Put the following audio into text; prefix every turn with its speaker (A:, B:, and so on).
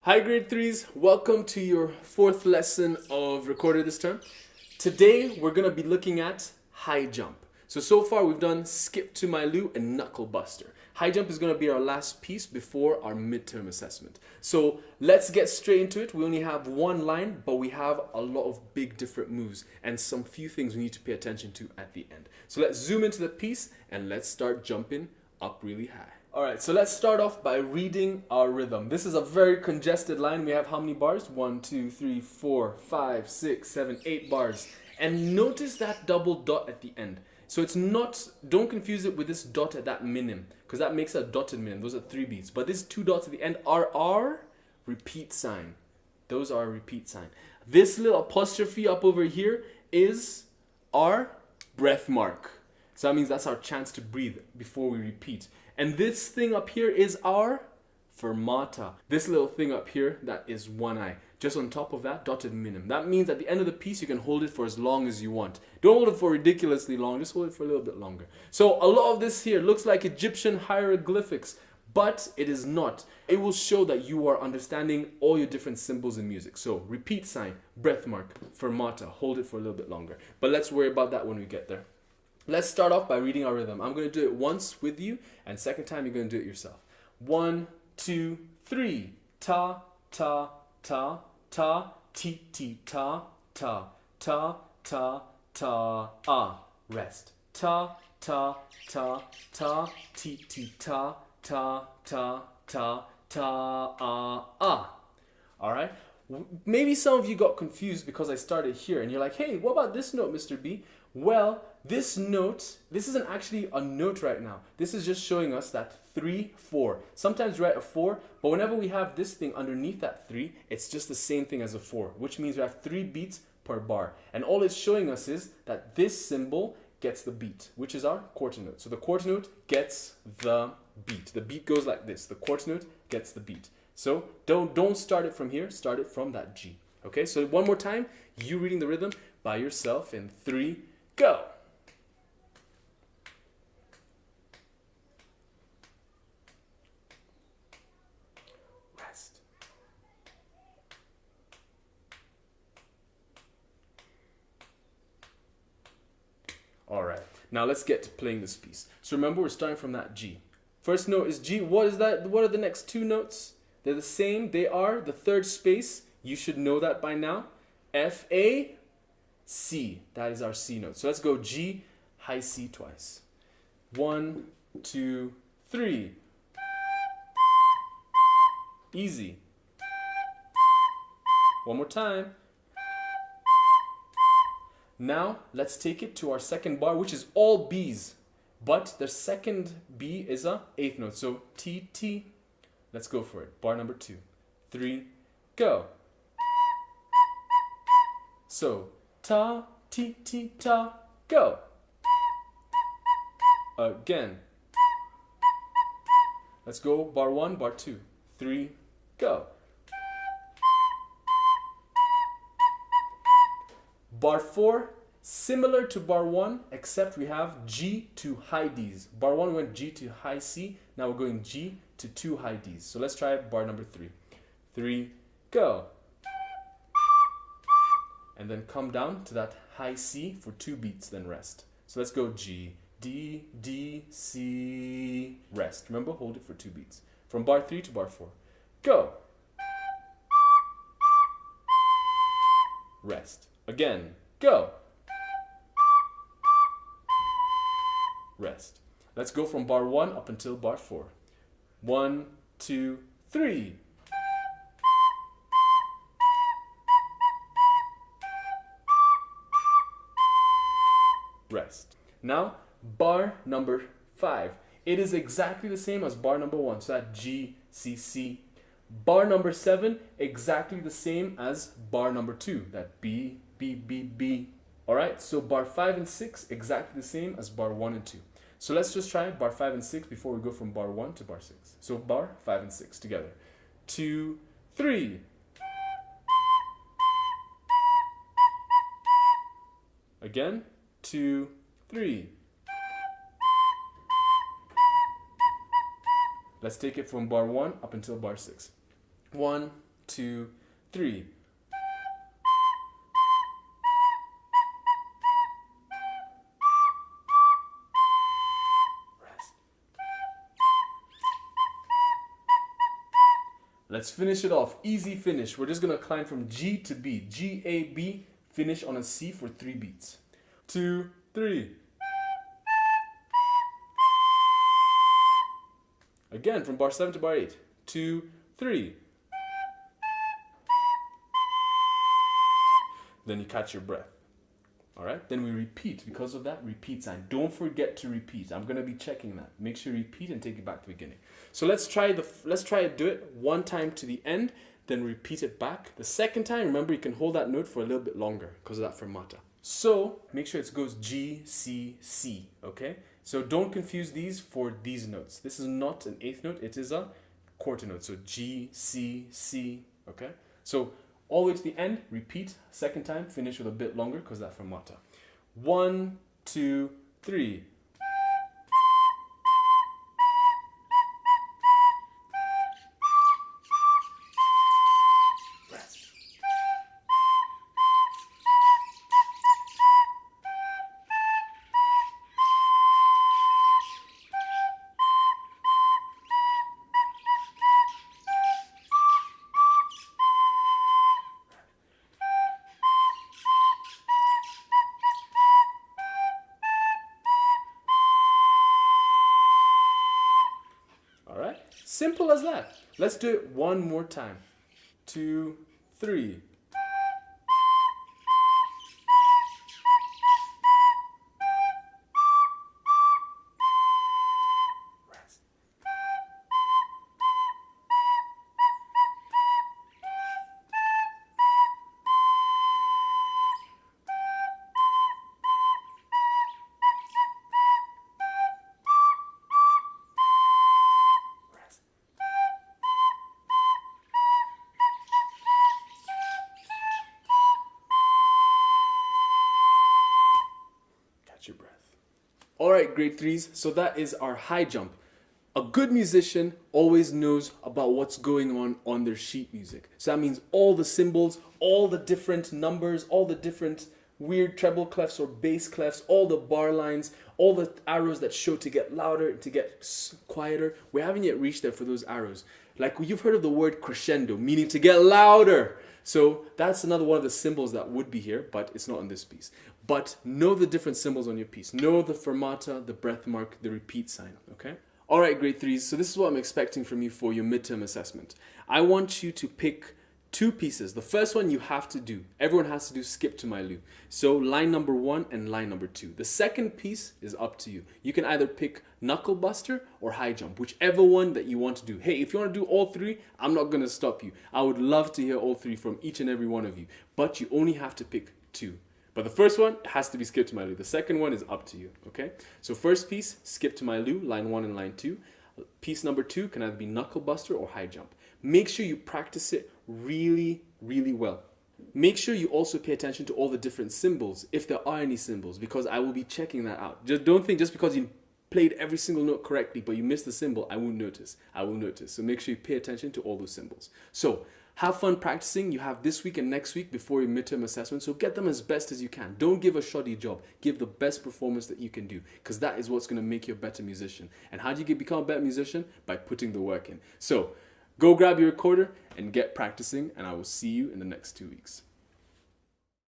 A: Hi grade 3s, welcome to your fourth lesson of Recorder this term. Today we're going to be looking at high jump. So far we've done skip to my loo and knuckle buster. High jump is going to be our last piece before our midterm assessment. So let's get straight into it. We only have one line, but we have a lot of big different moves and some few things we need to pay attention to at the end. So let's zoom into the piece and let's start jumping up really high. Alright, so let's start off by reading our rhythm. This is a very congested line. We have how many bars? 1, 2, 3, 4, 5, 6, 7, 8 bars. And notice that double dot at the end. So it's not, don't confuse it with this dot at that minim, because that makes a dotted minim. Those are 3 beats. But these 2 dots at the end are our repeat sign. Those are a repeat sign. This little apostrophe up over here is our breath mark. So that means that's our chance to breathe before we repeat. And this thing up here is our fermata. This little thing up here, that is one eye. Just on top of that, dotted minim. That means at the end of the piece, you can hold it for as long as you want. Don't hold it for ridiculously long, just hold it for a little bit longer. So a lot of this here looks like Egyptian hieroglyphics, but it is not. It will show that you are understanding all your different symbols in music. So repeat sign, breath mark, fermata, hold it for a little bit longer. But let's worry about that when we get there. Let's start off by reading our rhythm. I'm going to do it once with you, and second time you're going to do it yourself. 1, 2, 3. Ta, ta, ta, ta, ti, ti, ta, ta, ta, ta, ta, ah. Rest. Ta, ta, ta, ta, ti, ti, ta, ta, ta, ta, ta, ah. All right? Maybe some of you got confused because I started here, and you're like, hey, what about this note, Mr. B? Well, this note, this isn't actually a note right now. This is just showing us that 3, 4. Sometimes we write a 4, but whenever we have this thing underneath that 3, it's just the same thing as a 4, which means we have 3 beats per bar. And all it's showing us is that this symbol gets the beat, which is our quarter note. So the quarter note gets the beat. The beat goes like this. The quarter note gets the beat. So don't start it from here, start it from that G. Okay, so one more time, you reading the rhythm by yourself in 3, go. Rest. All right, now let's get to playing this piece. So remember, we're starting from that G. First note is G. What is that? What are the next 2 notes? They're the same. They are the third space. You should know that by now. F, A, C. That is our C note. So let's go G, high C twice. 1, 2, 3. Easy. One more time. Now let's take it to our second bar, which is all B's. But the second B is a 8th note. So T, T. Let's go for it. Bar number 2. 3, go. So ta, ti, ti, ta, go. Again. Let's go bar 1, bar 2. 3, go. Bar 4, similar to bar 1, except we have G to high D's. Bar 1 went G to high C. Now we're going G to 2 high D's. So let's try bar number 3. 3, go. And then come down to that high C for 2 beats, then rest. So let's go G, D, D, C, rest. Remember, hold it for 2 beats. From bar 3 to bar 4. Go. Rest. Again. Go. Rest. Let's go from bar 1 up until bar 4. 1, 2, 3. Rest. Now, bar number 5. It is exactly the same as bar number 1. So that G, C, C. Bar number 7, exactly the same as bar number 2. That B, B, B, B. Alright, so bar 5 and 6, exactly the same as bar 1 and 2. So let's just try bar 5 and 6 before we go from bar 1 to bar 6. So bar 5 and 6 together. 2, 3. Again. 2, 3. Let's take it from bar 1 up until bar 6. 1, 2, 3. Rest. Let's finish it off. Easy finish. We're just going to climb from G to B. G, A, B. Finish on a C for 3 beats. 2, 3. Again, from bar 7 to bar 8. 2, 3. Then you catch your breath. All right? Then we repeat. Because of that, repeat sign. Don't forget to repeat. I'm going to be checking that. Make sure you repeat and take it back to the beginning. So let's try it, do it one time to the end, then repeat it back. The second time, remember, you can hold that note for a little bit longer because of that fermata. So make sure it goes G, C, C, okay? So don't confuse these for these notes. This is not an eighth note, it is a quarter note. So G, C, C, okay? So all the way to the end, repeat, second time, finish with a bit longer because of that fermata. 1, 2, 3. Simple as that. Let's do it one more time. 2, 3. Rest. Your breath. All right, grade 3s. So that is our high jump. A good musician always knows about what's going on their sheet music. So that means all the cymbals, all the different numbers, all the different weird treble clefs or bass clefs, all the bar lines, all the arrows that show to get louder, to get quieter. We haven't yet reached there for those arrows. Like you've heard of the word crescendo, meaning to get louder. So that's another one of the symbols that would be here, but it's not on this piece. But know the different symbols on your piece. Know the fermata, the breath mark, the repeat sign, okay? All right, grade 3s, so this is what I'm expecting from you for your midterm assessment. I want you to pick 2 pieces. The first one you have to do. Everyone has to do Skip to My Lou. So line number 1 and line number 2. The second piece is up to you. You can either pick Knuckle Buster or High Jump, whichever one that you want to do. Hey, if you want to do all 3, I'm not going to stop you. I would love to hear all 3 from each and every one of you. But you only have to pick 2. But the first one has to be Skip to My Lou. The second one is up to you, okay? So first piece, Skip to My Lou, line 1 and line 2. Piece number 2 can either be Knuckle Buster or High Jump. Make sure you practice it really, really well. Make sure you also pay attention to all the different symbols, if there are any symbols, because I will be checking that out. Just don't think just because you played every single note correctly, but you missed the symbol, I won't notice. I will notice. So make sure you pay attention to all those symbols. So have fun practicing. You have this week and next week before your midterm assessment, so get them as best as you can. Don't give a shoddy job. Give the best performance that you can do, because that is what's going to make you a better musician. And how do you become a better musician? By putting the work in. So go grab your recorder and get practicing, and I will see you in the next 2 weeks.